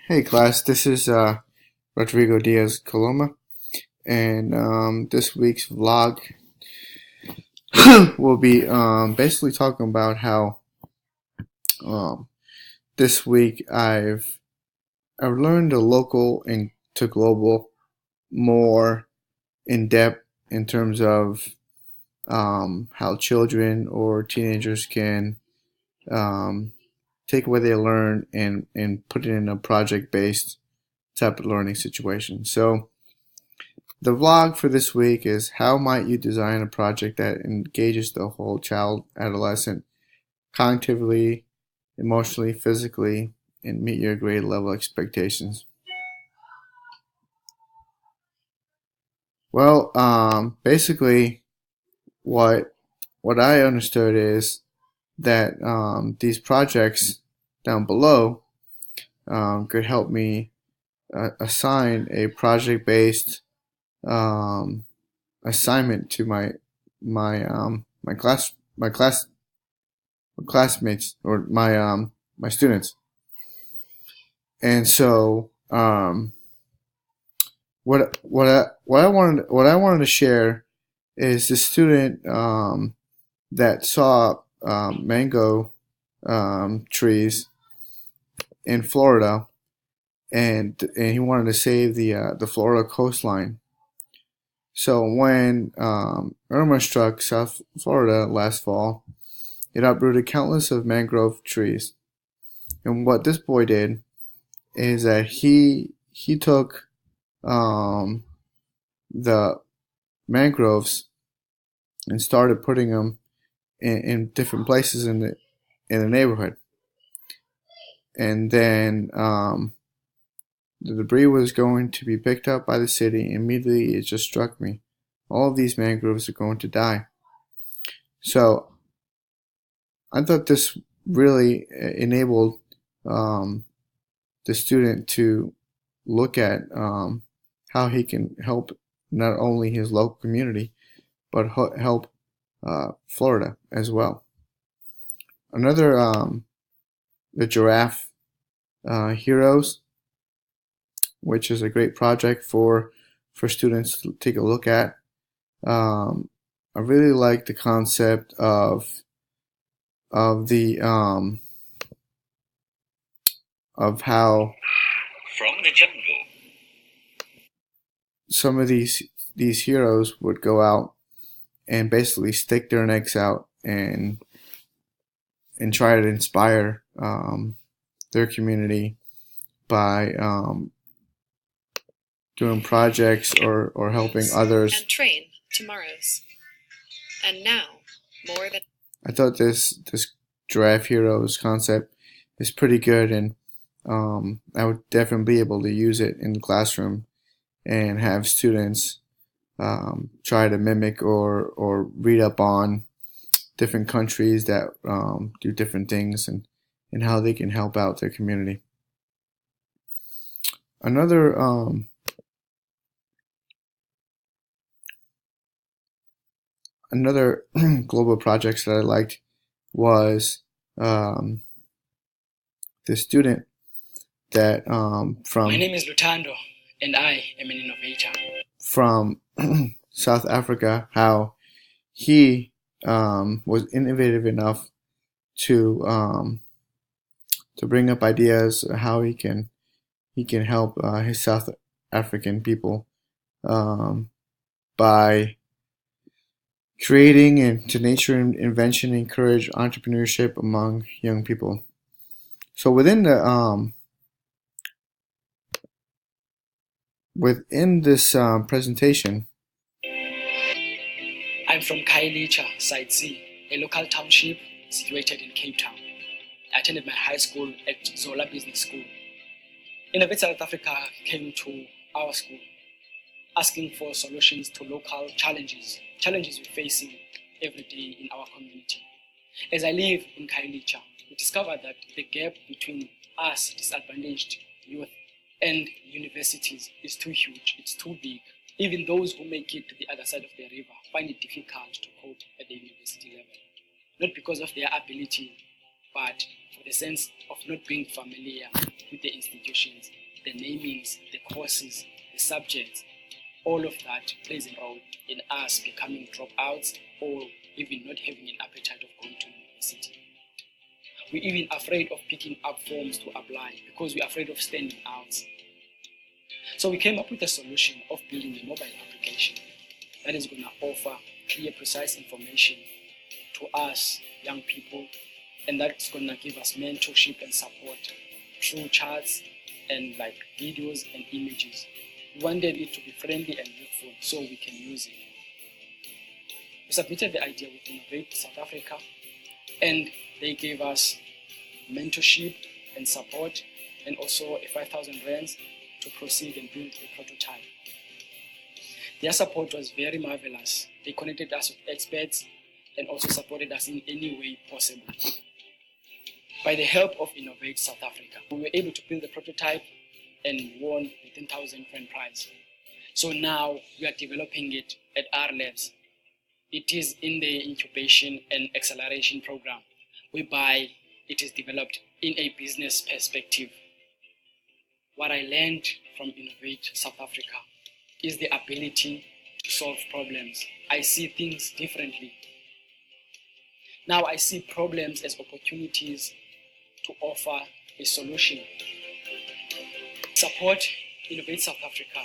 Hey class, this is Rodrigo Diaz Coloma, and this week's vlog will be basically talking about how um, this week I've learned the local and to global more in depth in terms of how children or teenagers can um, take what they learn and put it in a project based type of learning situation. So the vlog for this week is how might you design a project that engages the whole child, adolescent, cognitively, emotionally, physically, and meet your grade level expectations. Well, basically, what what I understood is that these projects down below could help me assign a project-based um, assignment to my classmates or my students. And so what I wanted to share is the student that saw mango trees in Florida, and he wanted to save the Florida coastline. So when Irma struck South Florida last fall, it uprooted countless of mangrove trees. And what this boy did is that he took um, the mangroves and started putting them in different places in the neighborhood. And then the debris was going to be picked up by the city. Immediately, it just struck me. All of these mangroves are going to die. So I thought this really enabled um, the student to look at how he can help not only his local community, but help Florida as well. Another, the giraffe heroes, which is a great project for students to take a look at. I really like the concept of the of how From the jungle. some of these heroes would go out and basically stick their necks out and try to inspire their community by doing projects or helping others. And train tomorrow's. And now, more than I thought this giraffe heroes concept is pretty good, and I would definitely be able to use it in the classroom and have students try to mimic or read up on different countries that do different things and how they can help out their community. Another another global projects that I liked was um, the student that My name is Lutando, and I am an innovator. from South Africa, how he was innovative enough to bring up ideas how he can help his South African people by creating into nature and invention encourage entrepreneurship among young people. So within this presentation, I'm from Khayelitsha, Side C, a local township situated in Cape Town. I attended my high school at Zola Business School. Innovate South Africa came to our school asking for solutions to local challenges we're facing every day in our community. As I live in Khayelitsha, we discovered that the gap between us disadvantaged youth and universities is too huge, it's too big. Even those who make it to the other side of the river find it difficult to cope at the university level. Not because of their ability, but for the sense of of not being familiar with the institutions, the namings, the courses, the subjects, all of that plays a role in us becoming dropouts or even not having an appetite of going to university. We're even afraid of picking up forms to apply because we're afraid of standing out. So we came up with a solution of building a mobile application that is going to offer clear, precise information to us young people, and that's going to give us mentorship and support through charts and like videos and images. We wanted it to be friendly and useful so we can use it. We submitted the idea with Innovate South Africa, and they gave us mentorship and support and also a 5,000 rands to proceed and build a prototype. Their support was very marvelous. They connected us with experts and also supported us in any way possible. By the help of Innovate South Africa, we were able to build the prototype and won the 10,000 rand prize. So now we are developing it at our labs. It is in the incubation and acceleration program, whereby it is developed in a business perspective. What I learned from Innovate South Africa is the ability to solve problems. I see things differently. Now I see problems as opportunities to offer a solution. Support Innovate South Africa,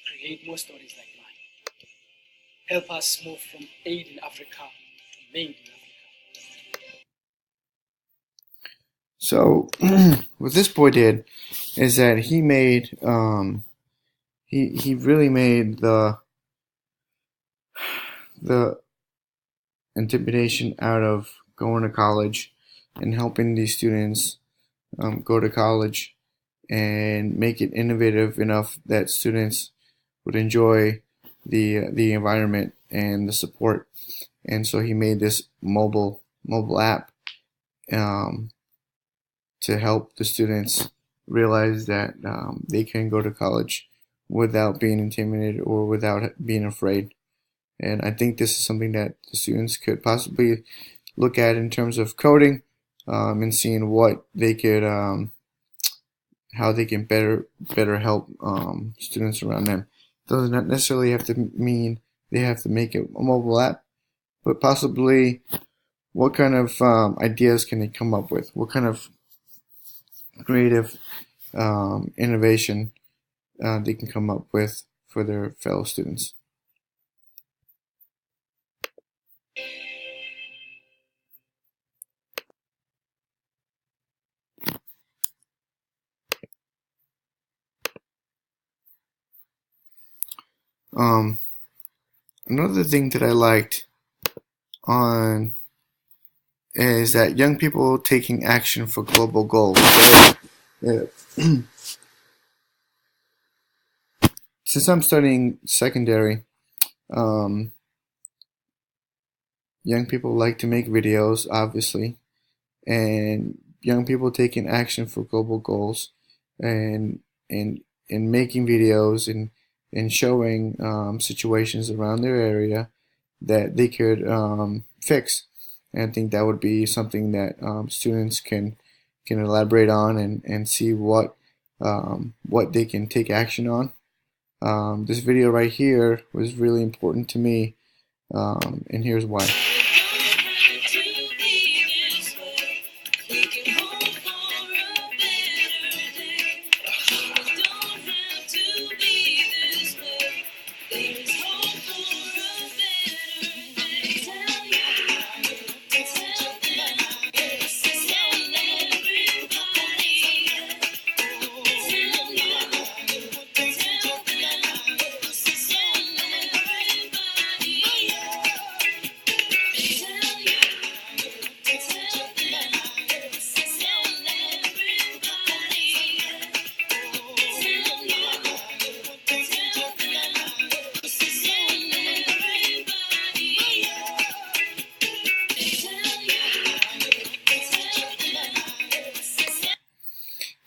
create more stories like mine. Help us move from aid in Africa to made in Africa. So what this boy did is that he made he really made the intimidation out of going to college and helping these students go to college and make it innovative enough that students would enjoy the environment and the support. And so he made this mobile app to help the students realize that they can go to college without being intimidated or without being afraid. And I think this is something that the students could possibly look at in terms of coding and seeing what they could, how they can better help students around them. Doesn't not necessarily have to mean they have to make a mobile app, but possibly what kind of ideas can they come up with? What kind of creative innovation they can come up with for their fellow students. Another thing that I liked on is that young people taking action for global goals. So, since I'm studying secondary, young people like to make videos, obviously, and young people taking action for global goals, and making videos and showing situations around their area that they could fix. And I think that would be something that students can elaborate on and see what they can take action on. This video right here was really important to me, and here's why.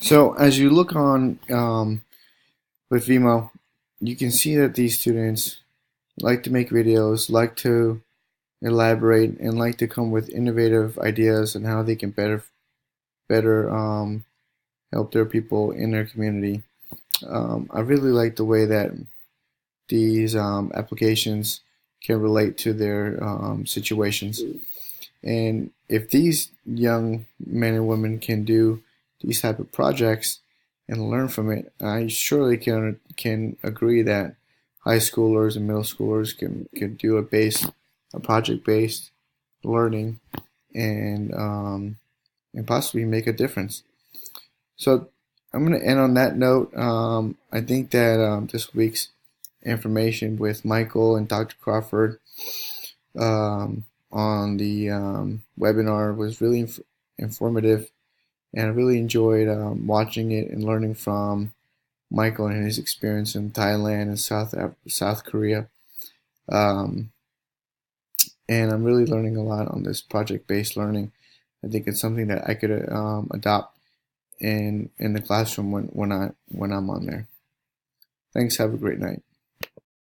So as you look on with Vimo, you can see that these students like to make videos, like to elaborate, and like to come with innovative ideas on how they can better better help their people in their community. I really like the way that these applications can relate to their situations. And if these young men and women can do these type of projects and learn from it, I surely can agree that high schoolers and middle schoolers can do a project based learning and possibly make a difference. So I'm going to end on that note. I think that this week's information with Michael and Dr. Crawford on the webinar was really informative, and I really enjoyed watching it and learning from Michael and his experience in Thailand and South Korea. Um, and I'm really learning a lot on this project-based learning. I think it's something that I could adopt in the classroom when I'm on there. Thanks. Have a great night.